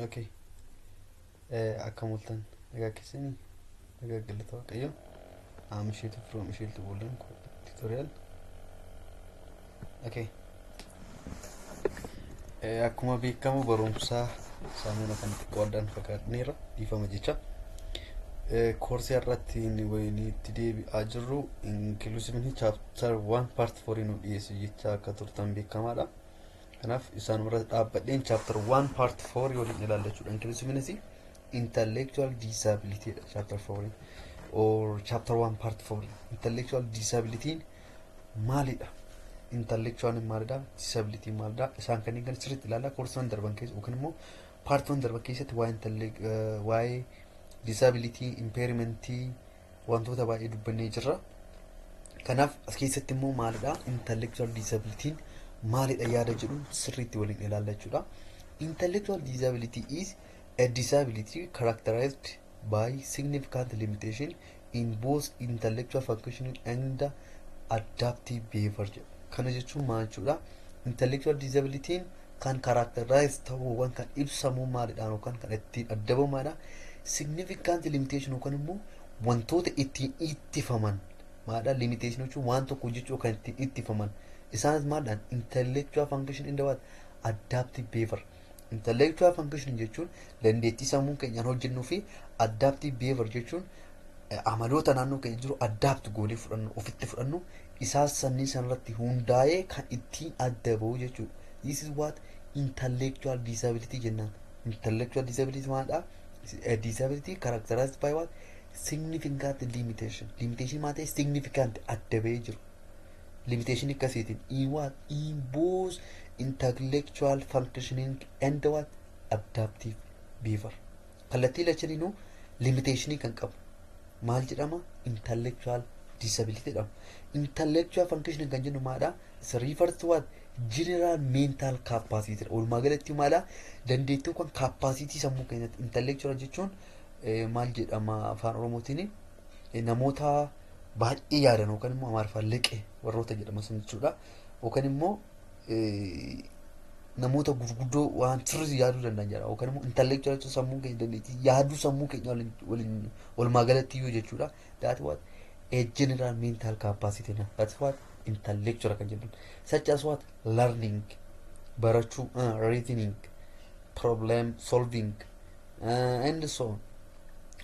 Okay. Akka mul'atan egaa keessanii egaa galata waaqayyo isheetu from isheetu boolan tutorial. Okay. Akkuma beekamu barumsaa saamuna kan xiqqoodhaan fagaadneera dhiifama jecha. Koorsii irratti wayinii itti deebi'aa jirru Inclusiveness chapter 1 part 4 nu dhiyeessu jecha akka turtan beekamaadha. Kanaaf isaan irra dhaabbadheen chapter 1 part 4 waliin ilaallachuudha. Inclusiveness intellectual disability chapter 4 or chapter 1 part 4. Intellectual disability maalidha? Intellectual maalidha? Disability maalidha? Isaan kanneen kan sirriitti ilaalla koorsii darban keessa yookaan immoo part 1 darban keessatti waa'ee disability impairment wantoota baay'ee dubbannee jirra. Kanaaf as keessatti immoo maalidha? Intellectual disability maalidha yaada jedhu sirriitti waliin ilaallachuudha. Intellectual disability is a disability characterized by significant limitation in both intellectual functioning and adaptive behavior. Kana jechuun maal jechuudha? Intellectual disability kan characterized ta'uuwwan kan ibsamu maalidhaan yookaan kan ittiin addabamuudha. Significant limitation yookaan immoo wantoota ittiin ittifaman maadha. Limitation jechuun waan tokko jechuu kan ittiin ittifaman isaanis maadhaan intellectual function in the what adaptive behavior. Intellectual function jechuun dandeettii sammuu keenyaan hojjennuu fi adaptive behavior jechuun amaloota naannoo keenya jiru adapt goonee fudhannu ofitti fudhannu isaas sannii sanarratti hundaa'ee kan ittiin adda bahu jechuudha. This is what intellectual disability jennaan. Intellectual disability maalidha? A disability characterized by what? Significant limitation. Limitation maal ta'e significant adda bahee jiru. Limitation akkasiitiin in what? In both intellectual functioning and what? Adaptive behavior. Kallattii lachaniinuu limitation kan qabu. Maal jedhama? Intellectual disability jedhama. Intellectual functioning kan jennu maalidha? It refers to what? General mental capacity. Walumaa galatti maalidha? Dandeettii yookaan capacity sammuu keenyatti. Intellectual jechuun maal jedhama afaan oromootiin namoota baay'ee yaadan yookaan immoo amaariffaan liqe warroota jedhama sun jechuudha. Yookaan immoo namoota gurguddoo waan sirrii yaaduu danda'an jedha. Yookaan immoo intellectual jechuun sammuu keenya dandeettii yaaduu sammuu keenya waliin walumaa galatti iyyuu jechuudha. That what a general mental capacity. That's what intellectual kan jedhamu. Such as what learning, barachuu, reasoning, problem solving, and so on.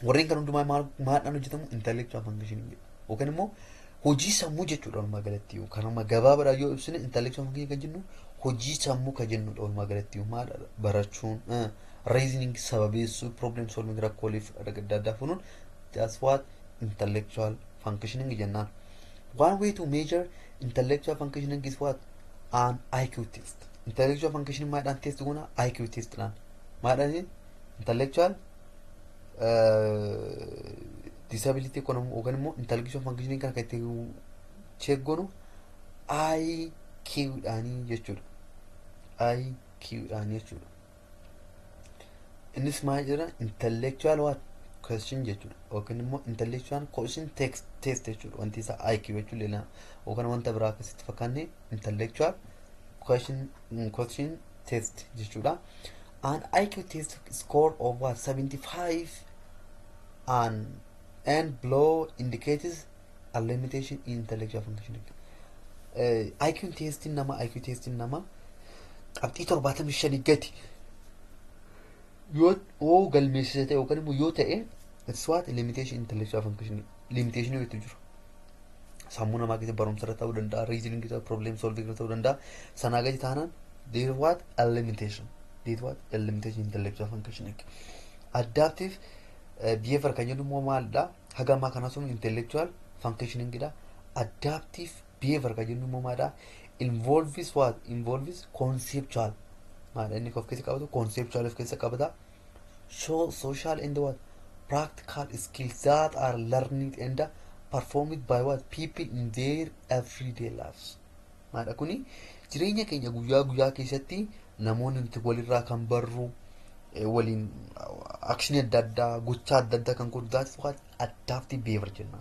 Warreen kan hundumaa maadhaan hojjetamu intellectual functioning jedhu. Yookaan immoo hojii sammuu jechuudha walumaa galatti. Kanuma gabaabaadhaan yoo ibsine intellectual functioning kan jennu hojii sammuu kan jennudha walumaa galatti. Maadha barachuun, reasoning sababeessuu, problem solving rakkooleef adda addaa funuun. That's what intellectual functioning jennaan. One way to measure intellectual functioning is what? An IQ test. Intellectual functioning maadhaan test goona IQ test dhaan. Maadhaan intellectual disability yookaan immoo intellectual functioning kan itti check goonu IQ dhaanii jechuudha. IQ dhaanii jechuudha. Innis maal jedha? Intellectual what? Question jechuudha. Yookaan immoo intellectual question test jechuudha. Wanti isaa IQ jechuudha leelaa. Yookaan wanta biraa akkasitti fakkaanne intellectual question test jechuudha. An IQ test score of what? 75 and below indicates a limitation in intellectual functioning. IQ testing nama qabxii 75 gadi yoo galmeessise ta'e yookaan immoo yoo ta'e it's what limitation intellectual functioning. Limitation yoo jiru sammuu namaa keessatti barumsa irra ta'uu danda'a, reasoning irra, problem solving irra ta'uu danda'a. Sanaa gadi taanaan there is what a limitation. There is what a limitation intellectual functioning. Adaptive behavior kan jennu immoo maalidha? Haga ammaa kana sun intellectual functioning dha. Adaptive behavior kan jennu immoo maalidha? Involves what? Involves conceptual. Maadha inni of keessa qabatu conceptual of keessa qabata. Social and what? Practical skills that are learned and performed by what? People in their everyday lives. Maadha kuni jireenya keenya guyyaa guyyaa keessatti namoonni nuti walirraa kan barru waliin action adda addaa gochaa adda addaa kan godhu that's what adaptive behavior jenna.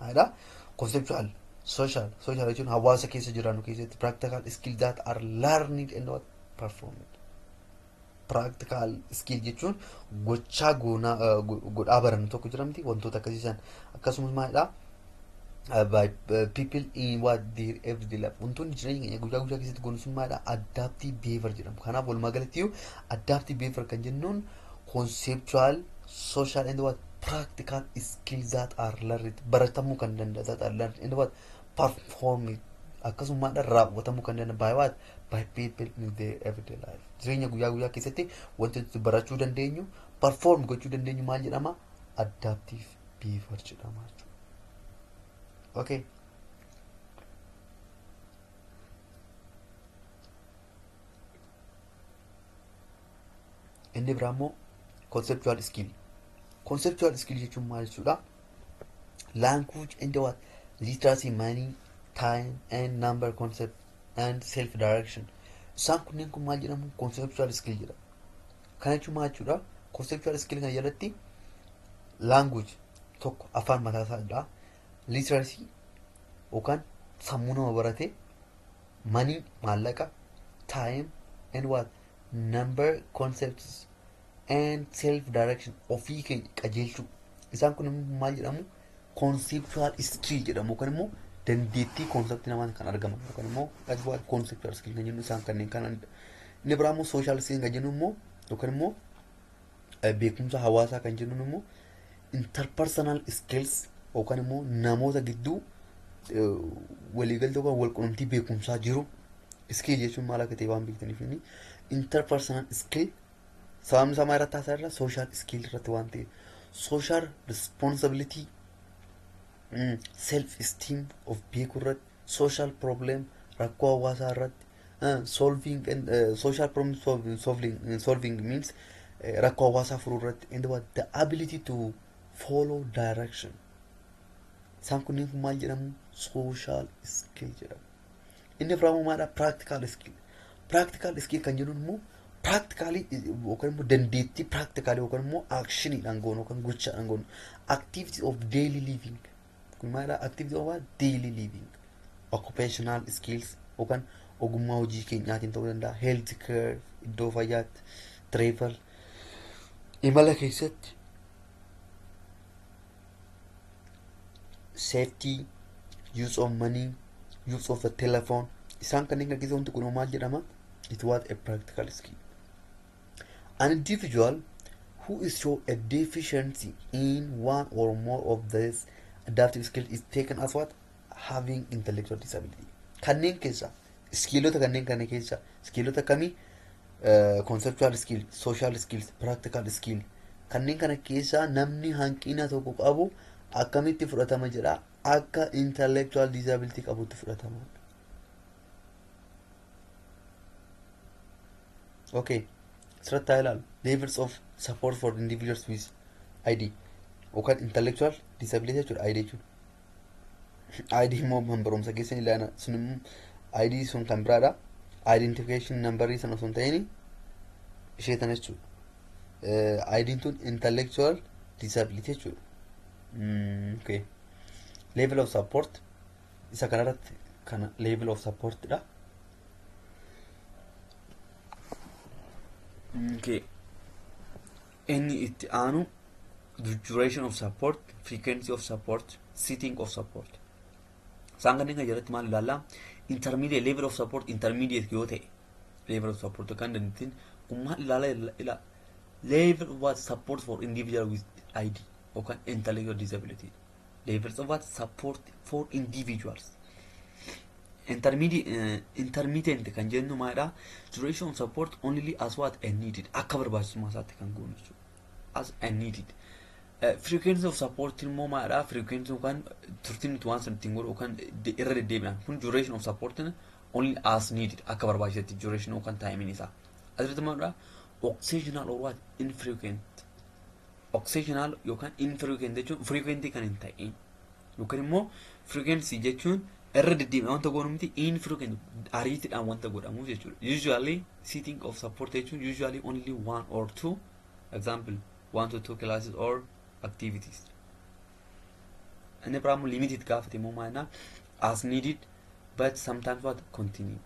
Maadha conceptual social jechuun hawaasa keessa jiraannu keessatti practical skills that are learned and what performed. practical skill jechuun gochaa godhaa barannu tokko jiramti wantoota akkasiisan akkasumas maalidha by people in what their everyday life wantoonni jireenya keenya guyyaa guyyaa keessatti goonu sun maalidha adaptive behavior jedhamu kanaaf walumaa galatti adaptive behavior kan jennuun conceptual social and what practical skills that are learned baratamuu kan danda'an that are learned and what performed akkasumaadha raawwatamuu kan danda'an by what by people in their everyday life jireenya guyyaa guyyaa keessatti wantoota barachuu dandeenyu perform gochuu dandeenyu maal jedhama adaptive behavior jedhama okay inni biraammoo conceptual skill jechuun maal jechuudha language and what literacy meaning time and number concept and self direction isaan kunneen kun maal jedhamu conceptual skill jedha kana jechuun maal jechuudha conceptual skill kana jalatti language tokko afaan mataa isaadha literacy yookaan sammuu nama barate money maallaqa time and what number concepts and self direction ofii keenya qajeelchuu isaan kun maal jedhamu conceptual skill jedhamu yookaan immoo dandeettii concept namaan kan argaman yookaan immoo what conceptual skill kan jennu isaan kanneen kan inni biraa immoo social skill kan jennu immoo yookaan immoo beekumsa hawaasaa kan jennu immoo interpersonal skills yookaan immoo namoota gidduu waliigaltee yookaan walqunnamtii beekumsaa jiru skill jechuun maal akka ta'e waan beektaniif inni interpersonal skill sababni isaa maal irratti haasa'aa social skill irratti waan ta'eef social responsibility self esteem of beekuu irratti social problem rakkoo hawaasaa irratti solving and social problem solving means rakkoo hawaasaa furuu irratti and what the ability to follow direction isaan kunneen kun maal jedhamu social skill jedhamu inni biraammoo maadha practical skill kan jennuun immoo practically yookaan immoo dandeettii practically yookaan immoo actioniidhaan goonu yookaan gochaadhaan goonu activity of daily living kun maadha activity of daily living occupational skills yookaan ogummaa hojii keenyaatiin ta'uu danda'a health care iddoo fayyaatti travel imala keessatti safety use of money use of a telephone isaan kanneen kan keessatti wanti kun maal jedhama it was a practical skill an individual who is show a deficiency in one or more of these adaptive skills is taken as what having intellectual disability kanneen keessa skillota kanneen kana keessa skillota kamii conceptual skill social skills practical skill kanneen kana keessa namni hanqina tokko qabu akkamitti fudhatama jedha akka intellectual disability qabutti fudhatama okay sirratti ilaalu levels of support for individuals with ID yookaan intellectual disability jechuudha ID jechuudha ID immoo barumsa keessa ilaana sun ID sun kan biraadha identification number sana osoo hin ta'in ishee tana jechuudha ID tun intellectual disability jechuudha okay level of support isa kanarratti kana level of support dha okay inni itti aanu duration of support frequency of support setting of support isaan kanneen kan jalatti maal ilaalla intermediate level of support intermediate yoo ta'e level of support kan dandeettiin ummaa ilaala level of what support for individual with ID or intellectual disability levels of what support for individuals intermittent kan jennu maadha duration of support only as what and needed akka barbaachisummaa isaatti kan goonu as and needed frequency of support immoo maadha frequency kan turtiin nuti waan sanatti godhu kan irra deddeebi'an kun duration of support only as needed akka barbaachisetti duration kan time isaa asirratti maadha occasional or what infrequent occasional yookaan infrequent jechuun frequent kan hin ta'in yookaan immoo frequency jechuun irra deddeebi'an wanta goonu miti infrequent ariitiidhaan wanta godhamu jechuudha usually setting of support jechuun usually only one or two example 1 to 2 classes or activities and the problem limited gaafate immoo maana as needed but sometimes what continue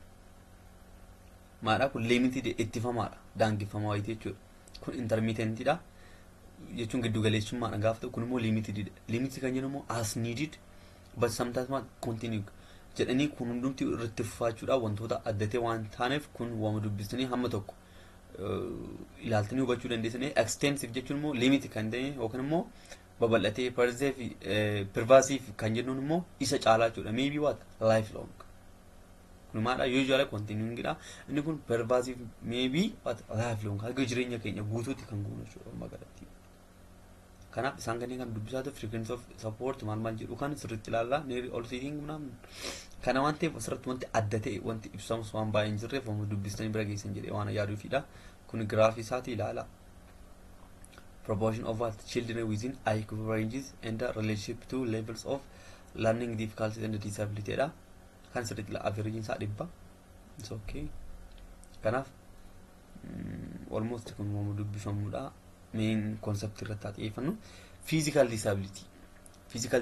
maadha kun limited ittifamaadha daangeffamaa wayii jechuudha kun intermittentidha jechuun giddu galeessummaadha gaafa ta'u kun immoo limited kan jennu immoo as needed but sometimes ma continue jedhanii kun hundumti irratti fufaachuudha wantoota addatee waan taaneef kun waan dubbistanii hamma tokko ilaaltanii hubachuu dandeessanii extensive jechuun immoo limit kan ta'e yookaan immoo babal'atee pervasive kan jennuun immoo isa caalaa jechuudha maybe what lifelong kun maadha usually continuing dha inni kun pervasive maybe what lifelong haga jireenya keenya guutuutti kan goonu jechuudha magaalatti kanaaf isaan kanneen kan dubbisaatu frequency of support maal jedhu kan sirriitti ilaalla nearly all sitting kana waan ta'eef asirratti wanti adda ta'e wanti ibsamus waan baay'ee hin jirreef waan dubbistanii bira geessan jedhee waan yaaduufidha kun graafii isaati ilaala proportion of what children within IQ ranges and the relationship to levels of learning difficulties and disability dha kan sirriitti la average isaa dhibba it's okay kanaaf almost kun waan dubbifamudha main concept irratti xiyyeeffannu physical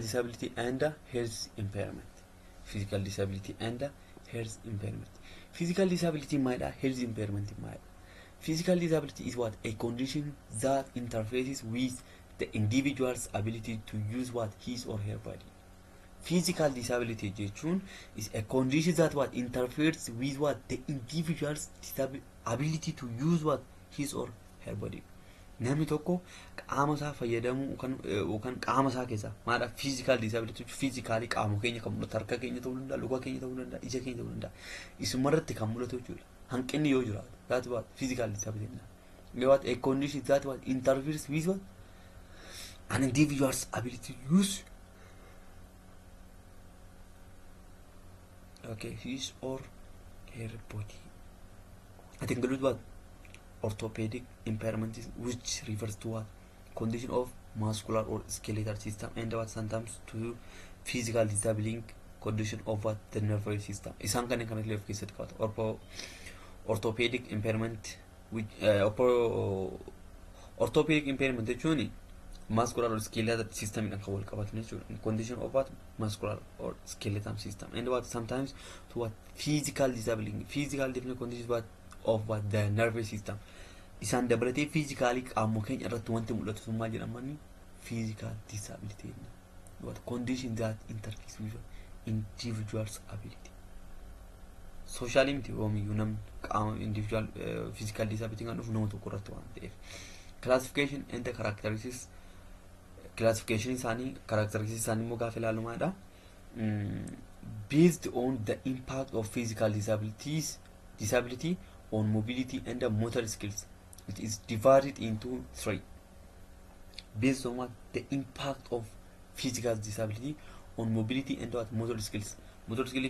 disability and health impairment physical disability and health impairment physical disability maida health impairment maida physical disability is what a condition that interferes with the individual's ability to use what his or her body physical disability jechuun is a condition that what interferes with what the individual's ability to use what his or her body namni tokko qaama isaa fayyadamu kan qaama isaa keessa maadha physical disability physically qaama keenya kan mul'atu harka keenya ta'uu danda'a luka keenya ta'uu danda'a ija keenya ta'uu danda'a isumarratti kan mul'atu jechuudha hanqinni yoo jiraatu that what physical disability what a condition that what interferes with what an individual's ability to use his or her body I think what orthopedic impairment which refers to what condition of muscular or skeletal system and what sometimes to physical disabling condition of what the nervous system isan kan left case orthopedic impairment which orthopedic impairment jechuun muscular or skeletal system in kawal qabatne condition of what muscular or skeletal system and what sometimes to what physical disabling physical different conditions what of what the nervous system isan dabalatee physically qaama keenya irratti wanti mul'atu summaa jedhamani physical disability what condition that interferes with individual's ability socially miti oomi yunam qaama individual physical disability kan dhufu nama tokko irratti waan ta'eef classification and the characteristics classification isaanii immoo gaafa ilaalumaadha based on the impact of physical disability on mobility and the motor skills it is divided into three based on what the impact of physical disability on mobility and what motor skills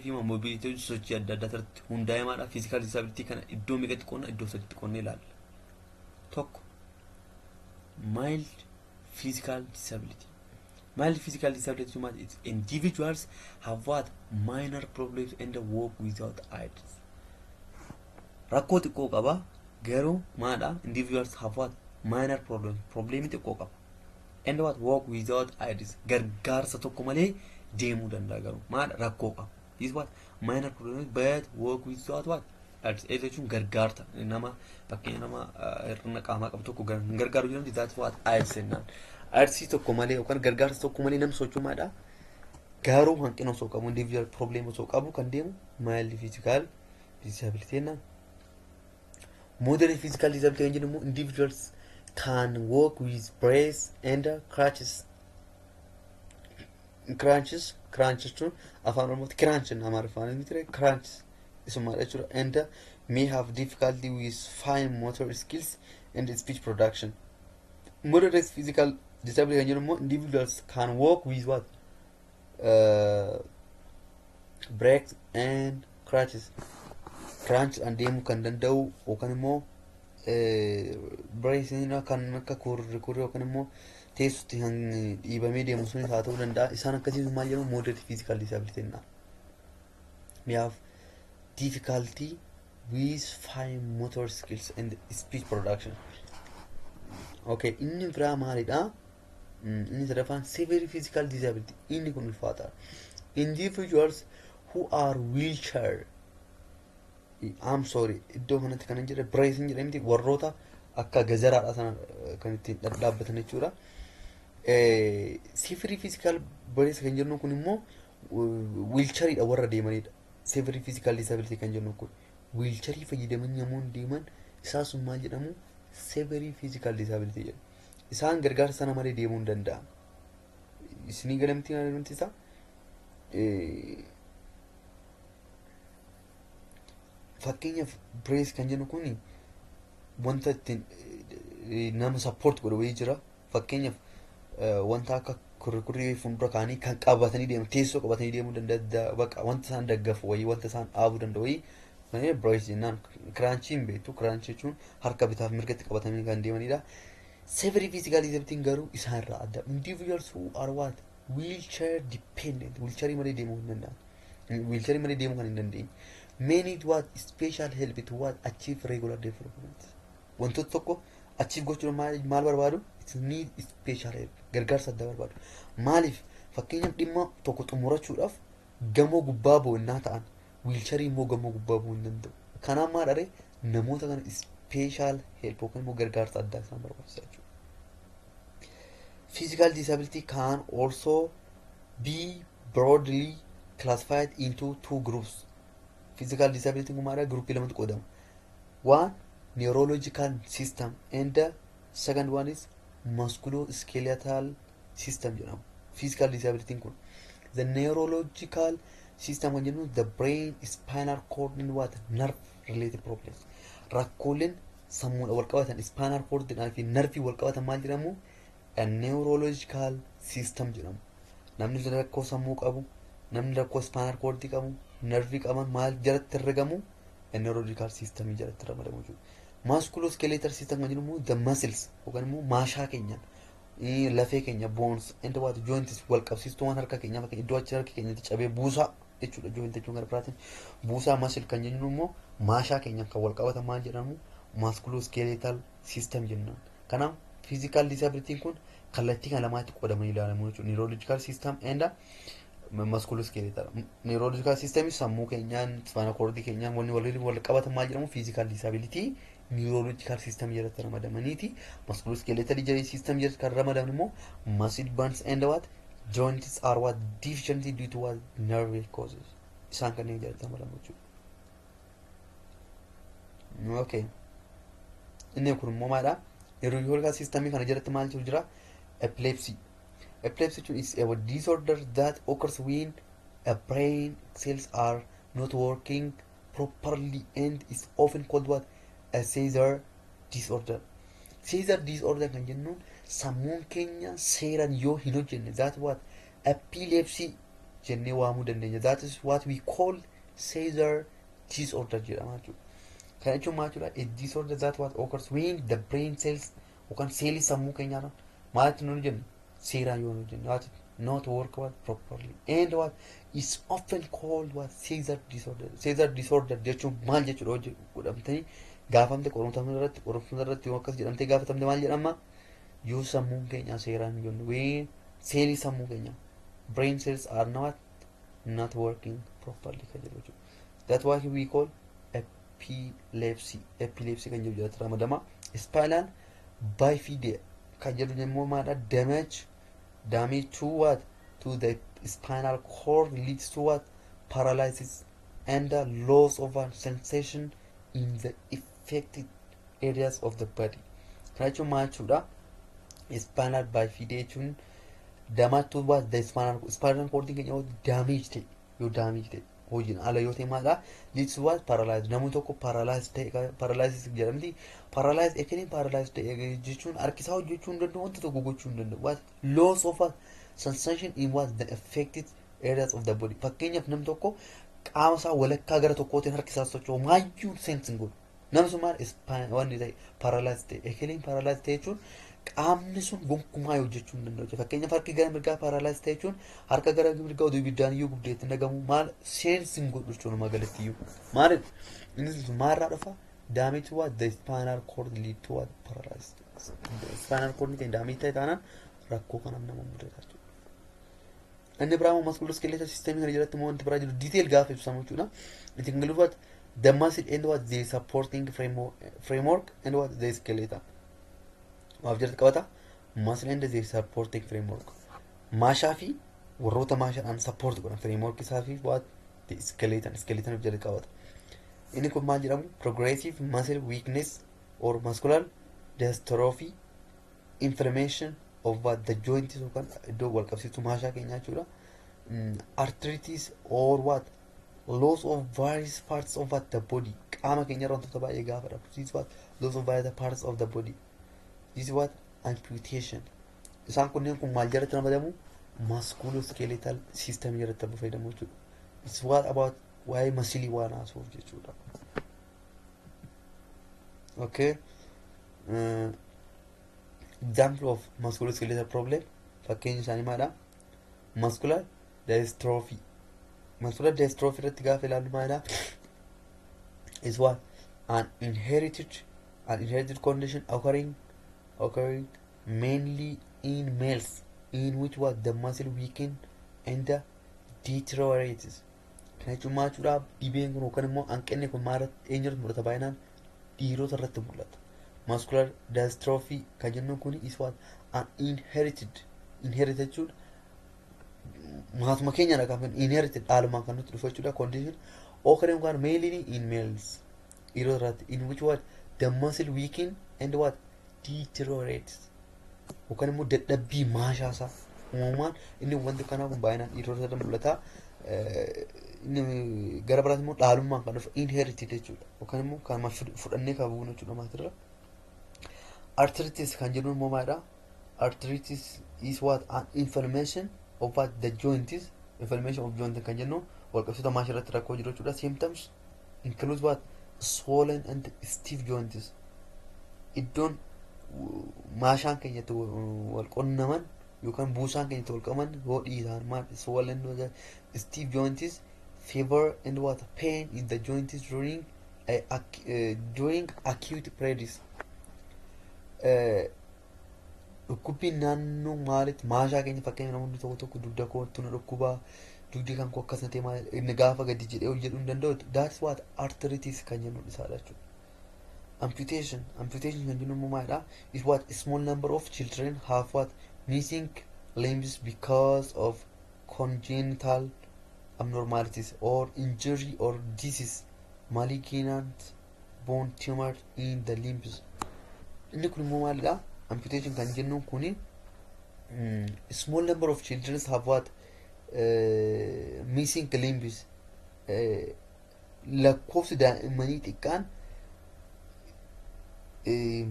fi mobility sochii adda addaa irratti hundaa'ee physical disability kana iddoo meeqatti qonna iddoo sadiitti qonnee ilaalla tokko mild physical disability it's individuals have what minor problems and walk without aids rakkoo xiqqoo qaba garuu maadha individuals have what minor problem xiqqoo qaba and what walk without aids gargaarsa tokko malee deemuu danda'a garuu maadha rakkoo qaba this what minor problems but walk without what aids jechuun gargaarta nama fakkeenya nama hir'ina qaamaa qabu tokko gargaaru jedhamu that's what aids jennaan aids tokko malee yookaan gargaarsa tokko malee nam sochumaadha garuu hanqina osoo qabu individual problem osoo qabu kan deemu mild physical disability jennaan moderate physical disability individuals can walk with brace and crunches to Afan Oromo crunch na marfan mitre crunch isuma actually and may have difficulty with fine motor skills and speech production moderate physical disability individuals can walk with what breaks and crunches and dem kan danda'u yookaan immoo brace kan akka kurri yookaan immoo teessutti dhiibamee deemu sun haa ta'uu danda'a isaan akkasiin maal jedhamu moderate physical disability jenna may have difficulty with fine motor skills and speech production inni biraa maalidha inni sadaffaan severe physical disability inni kun ulfaata individuals who are wheelchair I'm sorry iddoo kanatti kan jedhe brace jedhamti warroota akka gazaraadha sana kan ittiin dhadhaabbatan jechuudha. Severii physical brace kan jennu kun immoo wheelchairiidha warra deemanidha. Severii physical disability kan jennu kun wheelchairii fayyadamanii namoonni deeman isaa sun maal jedhamu severii physical disability jedhu. Isaan gargaarsa sana malee deemuu hin danda'an. Isinii galamtii wanti isaa fakkeenyaaf brace kan jennu kun wanta ittiin nama support godhu wayii jira. Fakkeenyaaf wanta akka kurrii fuuldura kaanii kan qabatanii deemu teessoo qabatanii deemuu danda'a bakka wanta isaan daggafu wayii wanta isaan dhaabuu danda'u wayii brace jennaan. Kiraanchiin beektu kiraanchii jechuun harka bitaaf mirgatti qabatanii kan deemanidha. Severii physical disability garuu isaan irraa adda. Individuals who are what wheelchair dependent wheelchairii malee deemuu hin danda'an. Wheelchairii malee deemuu kan hin dandeenye. May need what special help to what achieve regular development. Wantoota tokko achieve gochuun maal barbaadu? It need special help. Gargaarsa addaa barbaadu. Maaliif fakkeenyaaf dhimma tokko xumurachuudhaaf gamoo gubbaa bu'annaa ta'an wheelchairii immoo gamoo gubbaa bu'uu hin danda'u. Kanaaf maal dharee namoota kana special help yookaan immoo gargaarsa addaa isaan barbaachisa jechuudha. Physical disability can also be broadly classified into two groups. Physical disability kumaara group lamatti qoodama. One neurological system and the second one is musculoskeletal system jedhama. Physical disability kun the neurological system kan jennu the brain spinal cord and what nerve related problems. Rakkooleen sammuudha wal qabatan spinal cord fi nerve wal qabatan maal jedhamu? A neurological system jedhamu. Namni rakkoo sammuu qabu, namni rakkoo spinal cord qabu, nerve qaban maal jalatti herregamu? A neurological system jalatti ramadamu jechuudha. Musculoskeletal system kan jennu the muscles yookaan immoo maashaa keenya lafee keenya bones and what joints wal qabsiistuuwwan harka keenya fakkeenya iddoo achi harka keenyatti cabee buusaa jechuudha. Joint jechuun gara biraatiin buusaa muscle kan jennu immoo maashaa keenya kan wal qabatan maal jedhamu? Musculoskeletal system jennaan. Kanaaf physical disability kun kallattii kan lamaatti qoodamanii ilaalamu jechuudha. Neurological system and musculoskeletal. Neurological system sammuu keenyaan spinal cord keenyaan waliin wal qabatan maal jedhamu? Physical disability neurological system jalatti ramadamaniiti. Musculoskeletal system jalatti kan ramadaman immoo muscle bones and what joints are what deficiency due to what nerve causes. Isaan kanneen jalatti ramadamu jechuudha. Okay. Inni kun immoo maadha? Neurological system kana jalatti maal jira? Epilepsy. Epilepsy is a disorder that occurs when a brain cells are not working properly and is often called what? A seizure disorder. Seizure disorder kan jennuun sammuun keenya seeraan yoo hin hojjenne that what? Epilepsy jennee waamuu dandeenya. That is what we call seizure disorder jedhama jechuudha. Kana jechuun maal jechuudha? A disorder that what occurs when the brain cells yookaan seelii sammuu keenyaa maalitti nu jennu? Seeraan yoo nu jennu not work what properly and what is often called what? Seizure disorder. Seizure disorder jechuun maal jechuudha? Godhamtanii gaafamte qorumsa irratti yoo akkas jedhamtee gaafatamte maal jedhama? Yoo sammuun keenya seeraan jennu wee seelii sammuu keenya brain cells are not working properly kan jedhu jechuudha. That's why we call epilepsy. Epilepsy kan jedhu jalatti ramadama. Spinal bifida kan jedhu immoo maadha? Damage to what? To the spinal cord leads to what? Paralysis and the loss of sensation in the affected areas of the body. Kana jechuun maal jechuudha? Spinal bifida jechuun damage to what? The spinal cord keenya yoo damage ta'e hojiin ala yoo ta'e maadha? Leads to what? Paralysis. Namni tokko paralysis jedhamti. Paralysis ekanii paralysis ta'e jechuun harkisaa hojjechuu hin danda'u, wanta tokko gochuu hin danda'u. What? Loss of sensation in what? The affected areas of the body. Fakkeenyaaf namni tokko qaama isaa walakkaa gara tokkootiin harkisaa socho'u maayyuu sense hin godhu. Namni sun maal? Wanni ta'e paralysis ta'e. Ekanii paralysis ta'e jechuun qaamni sun gonkumaa hojjechuu hin danda'u. Fakkeenyaaf harki gara mirgaa paralysis ta'e jechuun harka gara mirgaa oduu ibiddaan iyyuu gubdeetti nagamu maal sense hin godhu jechuudha magaalatti iyyuu. Maal inni maalirraa dhufa? Damage to what? The spinal cord lead to what? Paralysis. Spinal cord keenya damage ta'e taanaan rakkoo kanaan nama mudata jechuudha. Inni biraa musculoskeletal system kana jalatti immoo wanti biraa jiru detail gaafa ibsamu jechuudha. Itti galuufat the muscle and what the supporting framework and what the skeleton. Maaf jirti qabata muscle and the supporting framework. Maashaa fi warroota maashaadhaan support godhan framework isaa fi what the skeleton of jirti qabata. Inni kun maal jedhamu progressive muscle weakness or muscular dystrophy inflammation of what the joints yookaan iddoo wal qabsiisu maashaa keenyaa jechuudha. Arthritis or what loss of various parts of what the body qaama keenya irra wantoota baay'ee gaafa dhabu. This is what loss of various parts of the body. This is what amputation. Isaan kunneen kun maal jalatti ramadamu musculoskeletal system jalatti fayyadamu jechuudha. It's what about waa'ee masilii waan haasa'uuf jechuudha. Okay. Example of musculoskeletal problem fakkeenyi isaanii maadha? Muscular dystrophy. Muscular dystrophy irratti gaafa ilaallu maadha? Is what an inherited condition occurring mainly in males in which what the muscle weaken and deteriorates. Kana jechuun maal jechuudha? Dhibeen kun yookaan immoo hanqinni kun maal eenyutti mul'ata baay'inaan? Dhiirota irratti mul'ata. Muscular dystrophy kan jennuun kun is what an inherited jechuudha. Maatuma keenyadha kan inherited dhaalumaan kan nutti dhufu jechuudha condition occurring mainly in males dhiirota irratti in which what the muscle weaken and what deteriorates yookaan immoo dadhabbii maashaasaa uumamaan inni wanti kanaa kun baay'inaan dhiirota irratti mul'ata. Inni gara biraatti immoo dhaalummaan kan dhufu inherited jechuudha yookaan immoo kan fudhannee qabuun jechuudha maatirra. Arthritis kan jennuun immoo maalidha? Arthritis is what an inflammation of what the joints, inflammation of joint kan jennu wal qabsiisa maashaa irratti rakkoo jiru jechuudha. Symptoms include what swollen and stiff joints. Iddoon maashaan keenyatti wal qunnaman yookaan buusaan keenyatti wal qabaman hodhii ta'an maal swollen stiff joints, fever and what pain in the joints during acute periods. Dhukkubbiin naannoo maalitti maashaa keenya fakkeenya namoonni tokko dugda kootti nu dhukkubaa dugdi kan koo akkasuma ta'e maal inni gaafa gadi jedhee ol jedhuu hin danda'u. That's what arthritis kan jennu isaadha jechuudha. Amputation kan jennu immoo maalidha? Is what a small number of children have what missing limbs because of congenital abnormalities or injury or disease, malignant bone tumor in the limbs. Inni kun immoo maalidha? Amputation kan jennuun kuni small number of children have what missing limbs lakkoofsi daa'immanii xiqqaan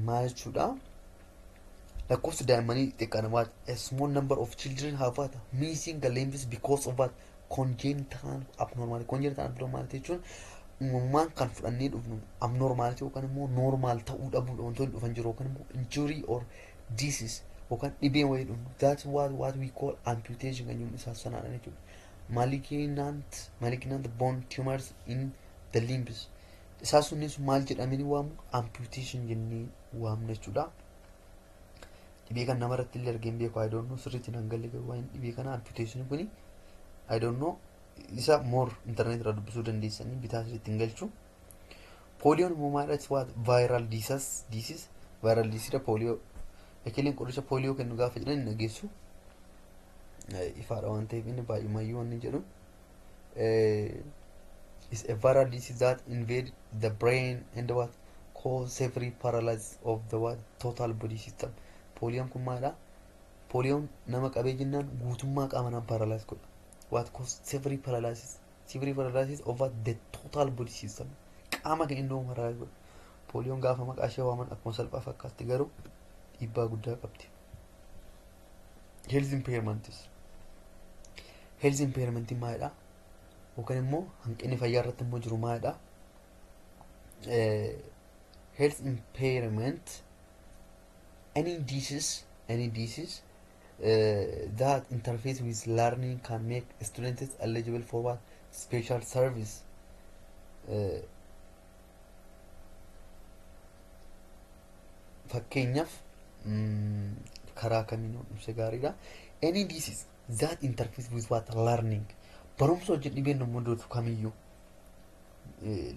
maal jechuudha? Lakkoofsi daa'immanii xiqqaan what a small number of children have what missing limbs because of what congenital abnormality jechuun uumamaan kan fudhannee dhufnu abnormality yookaan immoo normal ta'uu dhabuudha wantoonni dhufan jiru yookaan immoo injury or disease yookaan dhibee wayii dhufnu. That's what we call amputation kan jennu isaa sanaadha jechuudha. Malignant bone tumors in the limbs. Isaa sunnis maal jedhamanii waamu? Amputation jennee waamna jechuudha. Dhibee kan namarratti illee argeen beeku I don't know sirriitti nan galle garuu waan dhibee kana amputation kuni I don't know isa more internet irra dubbisuu dandeessanii bitaa sirriitti hin galchu. Pooliyoon immoo maalidha? What viral disease dha pooliyoo. Ekeleen qoricha pooliyoo kennu gaafa jedhan hin dhageessu. Ifaadha waan ta'eef inni baay'umayyuu waan jedhu. Is a viral disease that invade the brain and what cause severe paralysis of the what total body system. Pooliyoon kun maalidha? Pooliyoon nama qabee jennaan guutummaa qaama namaa paralyze godha. What cause severe paralysis of what the total body system. Qaama keenya hunduu paralyze godha. Pooliyoon gaafa maqaa ishee waaman akkuma salphaa fakkaatti garuu dhiibbaa guddaa qabdi. Health impairment maalidha? Yookaan immoo hanqinni fayyaa irratti immoo jiru maalidha? Health impairment any disease that interferes with learning can make students eligible for what special service. Fakkeenyaaf karaa kamiin ibsa gaariidha. Any disease that interferes with what learning. Barumsa hojii dhibeen nama hundootu kamiyyuu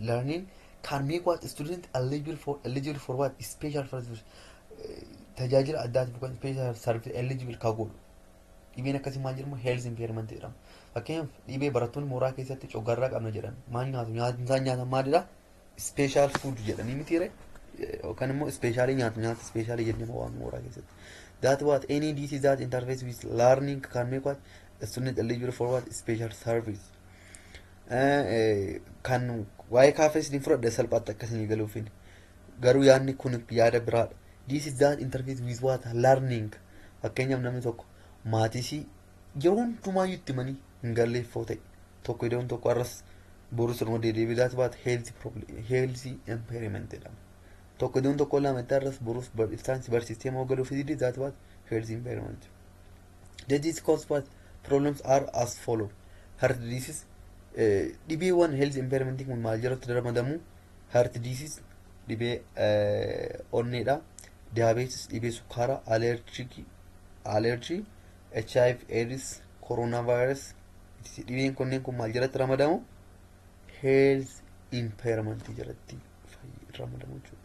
learning can make what student eligible for what special service tajaajila addaati yookaan special service eligible ka godhu dhibeen akkasii maal jedhamu health impairment jedhama. Fakkeenyaaf dhibee barattoonni mooraa keessatti coggarraa qabna jedhan maal nyaatu isaan nyaatan maalidha special food jedhanii mitiire yookaan immoo specially nyaata specially jennee waan mooraa keessatti. That what any disease that interface with learning can make what student eligible for what special service. Kan waa'ee kaafes ni fudhadhe salphaatti akkasii galuufin garuu yaadni kun yaada biraadha. This is that interface with what learning. Fakkeenyaaf namni tokko maatisii yeroo hundumaa itti manii hin galleeffoo ta'e tokko idoon tokko arras borus irmoo deebi'ee that what health impairment jedhama. Tokko idoon tokko lama itti arras borus isaan si barsiistee moo galuuf iddi that what health impairment. The disease cause what problems are as follow. Heart disease dhibeewwan health impairment kun maal jalatti ramadamu heart disease dhibee onneedha. Diabetes dhibee sukkaara allergy HIV AIDS coronavirus dhibeen kunneen kun maal jalatti ramadamu health impairment jalatti ramadamu jechuudha.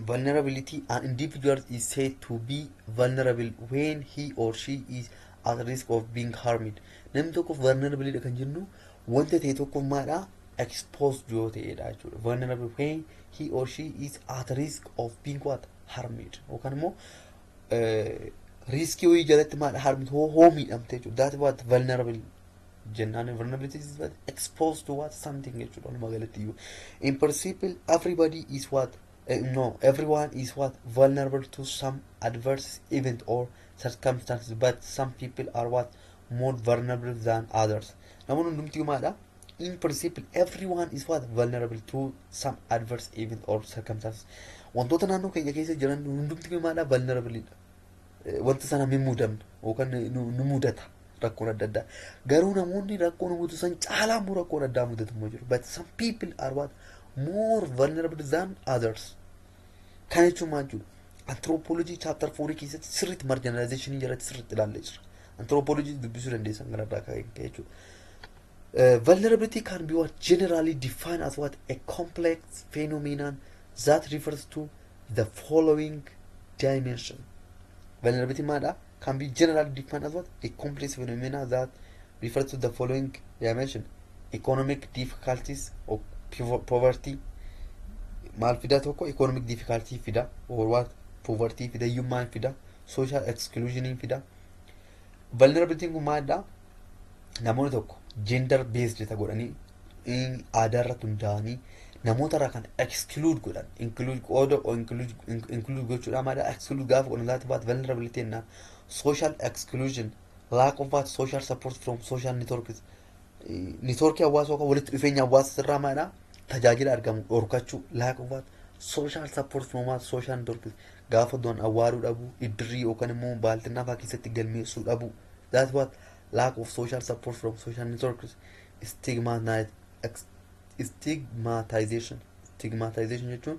Vulnerability. An individual is said to be vulnerable when he or she is at risk of being harmed. Namni tokko vulnerability kan jennu wanta ta'e tokko maadha exposed yoo ta'edha jechuudha. Vulnerable when he or she is at risk of being what harmed yookaan immoo riskii wayii jalatti maadha harmed hoo miidhamte jechuudha. That what vulnerable jennaan vulnerability is what exposed to what something jechuudha. Walumaa galatti iyyuu in principle everybody is what everyone is what vulnerable to some adverse event or circumstances, but some people are what more vulnerable than others. Namoonni hundumti maadha in principle everyone is what vulnerable to some adverse event or circumstances. Wantoota naannoo keenya keessa jiran hundumti maadha vulnerable wanta sana hin mudamne yookaan nu mudata rakkoon adda addaa. Garuu namoonni rakkoon mudatu san caalaa immoo rakkoon addaa mudatu immoo jiru. But some people are what more vulnerable than others. Kan jechuun maal jechuudha? Anthropology chapter 4 keessatti sirriitti marginalization jalatti sirriitti ilaallee jira. Anthropology dubbisuu dandeessan gararraa ka'ee jechuudha. Vulnerability can be what generally defined as what a complex phenomenon that refers to the following dimension. Vulnerability maadha can be generally defined as what a complex phenomenon that refers to the following dimension: economic difficulties or poverty. Maal fida tokko economic difficulty fida or what poverty fida human fida social exclusion fida. Vulnerability kun maadha namoonni tokko gender based ta godhanii aadaa irratti hundaa'anii namoota irraa kan exclude godhan include gochuudha maadha exclude gaafa godhan laata baat vulnerability ennaan social exclusion lack of what social support from social networks network hawaasa yookaan walitti dhufeenya hawaasa irraa maadha tajaajila argamu dhorkachuu lack of what social support from what social networks gaafa doon awwaaruu dhabu iddirii yookaan immoo baaltinaa fa'aa keessatti galmeessuu dhabu that's what lack of social support from social networks. Stigmatization jechuun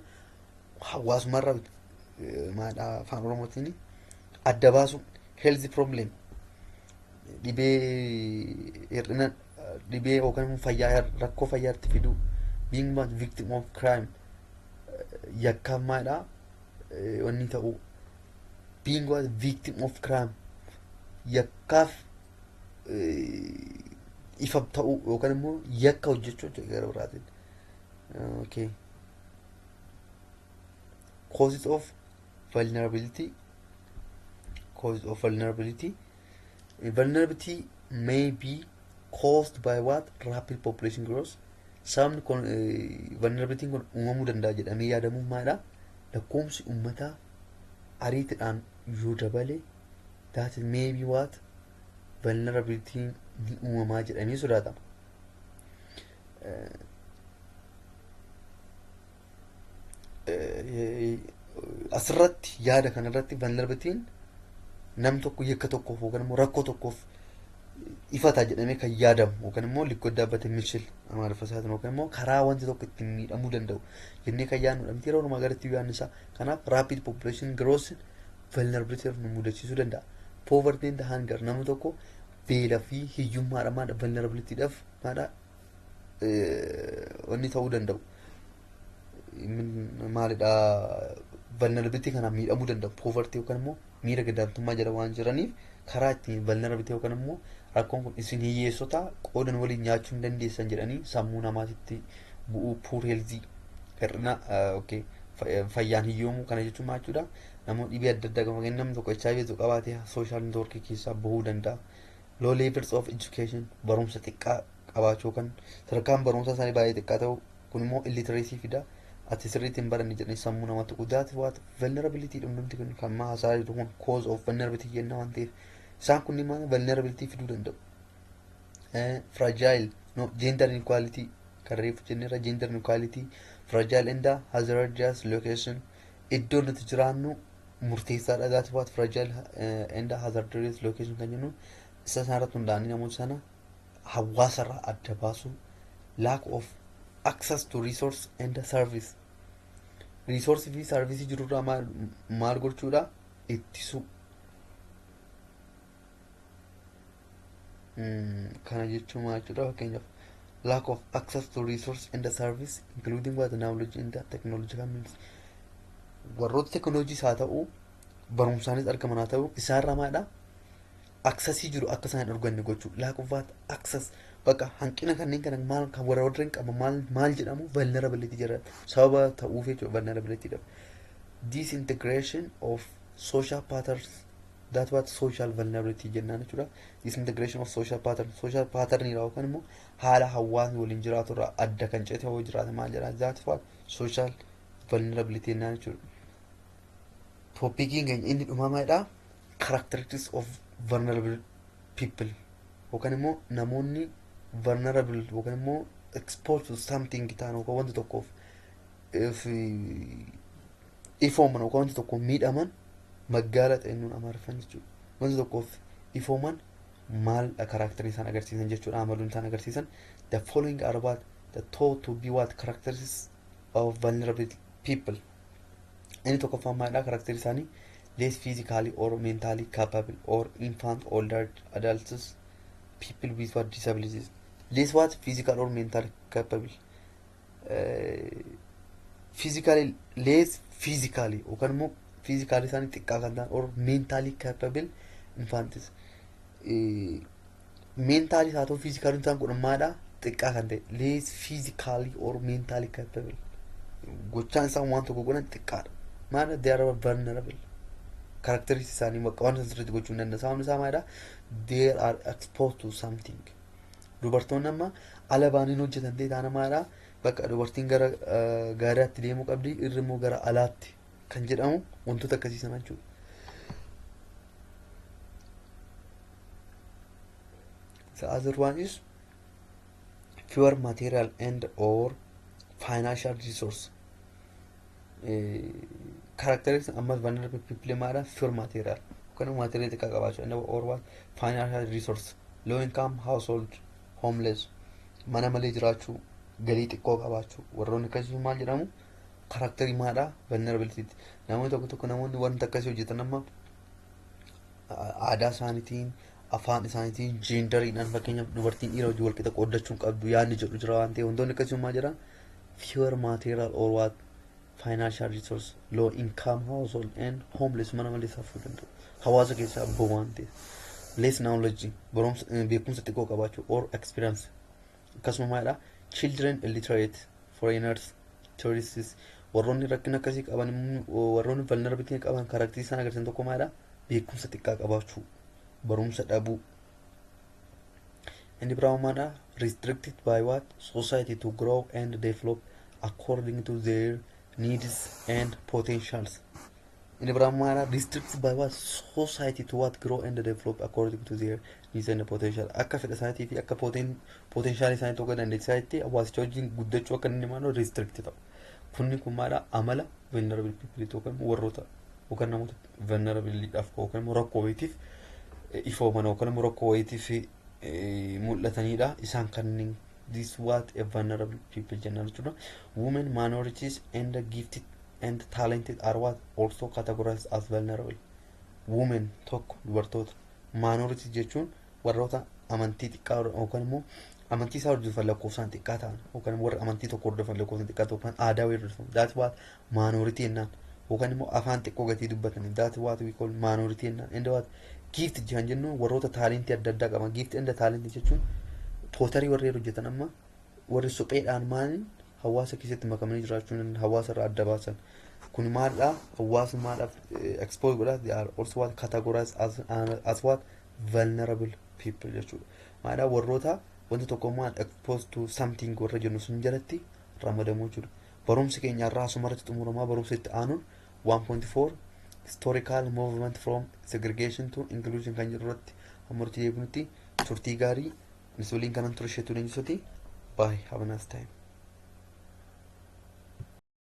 hawaasumarraa maadha afaan oromootiin adda baasu health problem dhibee dhibee yookaan fayyaa rakkoo fayyaatti fiduu being what victim of crime yakkamaadha wanni ta'u being what victim of crime yakkaaf ifa ta'u yookaan immoo yakka hojjechuu gara biraatiin. Okay. Causes of vulnerability. Vulnerability may be caused by what rapid population growth. Sababni vulnerability kun uumamuu danda'a jedhamee yaadamu maadha lakkoomsi uummataa ariitiidhaan yoo dabale that may be what vulnerability ni uumamaa jedhamee sodaatama. Asirratti yaada kanarratti vulnerability nam tokko yakka tokkoof yookaan immoo rakkoo tokkoof ifataa jedhamee kan yaadamu yookaan immoo likkoo dhaabbate milshil amaariffa isaatiin yookaan immoo karaa wanti tokko ittiin miidhamuu danda'u jennee kan yaadnudha. Miti yeroo nama garatti yaadni isaa kanaaf rapid population growth vulnerability nu mudachiisuu danda'a. Poverty and hunger namni tokko beela fi hiyyummaadha maadha vulnerabilityidhaaf maadha wanni ta'uu danda'u maalidha vulnerability kanaan miidhamuu danda'u poverty yookaan immoo miira gadaantummaa jala waan jiraniif karaa ittiin vulnerability yookaan immoo rakkoon kun isin hiyyeessota qoodan waliin nyaachuu hin dandeessan jedhanii sammuu namaatitti bu'uu poor healthy hir'ina fayyaan hiyyoomuu kana jechuun maal jechuudha namoonni dhibee adda addaa gama namni tokko HIV qabaatee social network keessaa bahuu danda'a low levels of education barumsa xiqqaa qabaachuu kan sadarkaan barumsa isaanii baay'ee xiqqaa ta'u kun immoo illiteracy fida ati sirriitti hin baranne jedhanii sammuu namatti qudaati waata vulnerability dhumdumti kun kan haasaa jiru kun cause of vulnerability jenna waan ta'eef isaan kunniin maal vulnerability fiduu danda'u fragile no gender inequality kan reefu jenneerra gender inequality fragile and hazardous location iddoo nuti jiraannu murteessaadha dhaati waata fragile and hazardous location kan jennu isa sanarratti hundaa'anii namoota sana hawaasarraa adda baasuu lack of access to resource and service resource fi service jirurraa maal gochuudha ittisuu kana jechuun maal jechuudha fakkeenyaaf lack of access to resource and service including what knowledge and technological means warroota teknoolojii haa ta'u barumsaanis argaman haa ta'u isaarraa maadha accessii jiru akka isaan arganne gochuu lack of what access bakka hanqina kanneen kana maal kan warreen qaba maal jedhamu vulnerability jedhama sababa ta'uuf jechuudha vulnerability dha disintegration of social patterns that what social vulnerability jennaan jechuudha disintegration of social pattern yookaan immoo haala hawaasni waliin jiraatu irraa adda kan ceete yoo jiraate maal jedhaa that what social vulnerability jennaan jechuudha topikiin keenya inni dhumamaadha characteristics of vulnerable people yookaan immoo namoonni vulnerable yookaan immoo exposed to something ta'an yookaan wanta tokkoof ifooman yookaan wanta tokkoof miidhaman magaalaa ta'innuun amaariffan jechuudha wanta tokkoof ifooman maal karakterii isaan agarsiisan jechuudha amaluun isaan agarsiisan the following are what the thought to be what characteristics of vulnerable people inni tokkoffaan maalidha karakterii isaanii less physically or mentally capable or infant older adults people with what disabilities less what physical or mentally capable physically less physically yookaan immoo physically isaanii xiqqaa kan ta'an or mentally capable infantis mentally haa ta'u physically isaan kun maadha xiqqaa kan ta'e less physically or mentally capable gochaan isaan waan tokko godhan xiqqaadha maadha they are vulnerable characteristics isaanii wanta sirriitti gochuu hin danda'a sababni isaa maadha they are exposed to something dubartoonni amma ala baaniin hojjetan ta'e taana maadha bakka dubartiin gara gaariitti deemuu qabdi irri immoo gara alaatti kan jedhamu wantoota akkasii sana jechuudha. The other one is fewer material and or financial resource. Characteristics ammas vulnerable people maadha fewer material yookaan material xiqqaa qabaachuu and or what financial resource low income household homeless mana malee jiraachuu galii xiqqoo qabaachuu warroonni akkasii maal jedhamu karakterii maadha vulnerability namoonni tokko namoonni wanta akkasii hojjetan amma aadaa isaaniitiin afaan isaaniitiin jeendariidhaan fakkeenyaaf dubartiin dhiira hojii walqixa qoodachuun qabdu yaadni jedhu jira waan ta'eef wantoonni akkasii maal jedhan fewer material or what financial resource low income household and homeless mana malee safuu danda'u hawaasa keessaa bahu waan ta'eef less knowledge beekumsa xiqqoo qabaachuu or experience akkasuma maadha children illiterate foreigners tourists warroonni rakkina akkasii qaban warroonni vulnerability qaban karakterii isaan agarsiisan tokko maadha beekumsa xiqqaa qabaachuu barumsa dhabuu inni biraa maadha restricted by what society to grow and develop according to their needs and potentials inni biraa maadha restricted by what society to what grow and develop according to their needs and potential akka fedha isaaniitii fi akka potential isaanii tokko dandeessisaatti hawaasicha wajjin guddachuu akka inni maadha restricted ta'u kunni kun maadha amala vulnerable people yookaan warroota yookaan namoota vulnerabilityidhaaf yookaan rakkoo wayiitiif ifooman yookaan rakkoo wayiitiif mul'atanidha isaan kanneen this what a vulnerable people jennaan jechuudha women minorities and gifted and talented are what also categorized as vulnerable women tokko dubartoota minorities jechuun warroota amantii xiqqaa yookaan immoo amantii isaa hordofan lakkoofsaan xiqqaa ta'an yookaan immoo warra amantii tokko hordofan lakkoofsaan xiqqaa ta'an yookaan aadaa wayii hordofan that's what minority jennaan yookaan immoo afaan xiqqoo gatii dubbatanii that's what we call minority jennaan and what gift kan jennu warroota taalentii adda addaa qaban gift and taalentii jechuun pootarii warreen hojjetan amma warri supheedhaan maaliin hawaasa keessatti makamanii jiraachuun hawaasa irraa adda baasan kun maalidha hawaasummaadhaaf expose godhaa they are also what categorized as what vulnerable people jechuudha maalidha warroota wanti tokko maal exposed to something warra jennu sun jalatti ramadamuu jechuudha barumsi keenya irraa asumarratti xumuramaa barumsa itti aanuun 1.4 historical movement from segregation to inclusion kan jedhu irratti hamurtii deebinutti turtii gaarii misoliin kanan turasheetu leenjisoti bye have a nice time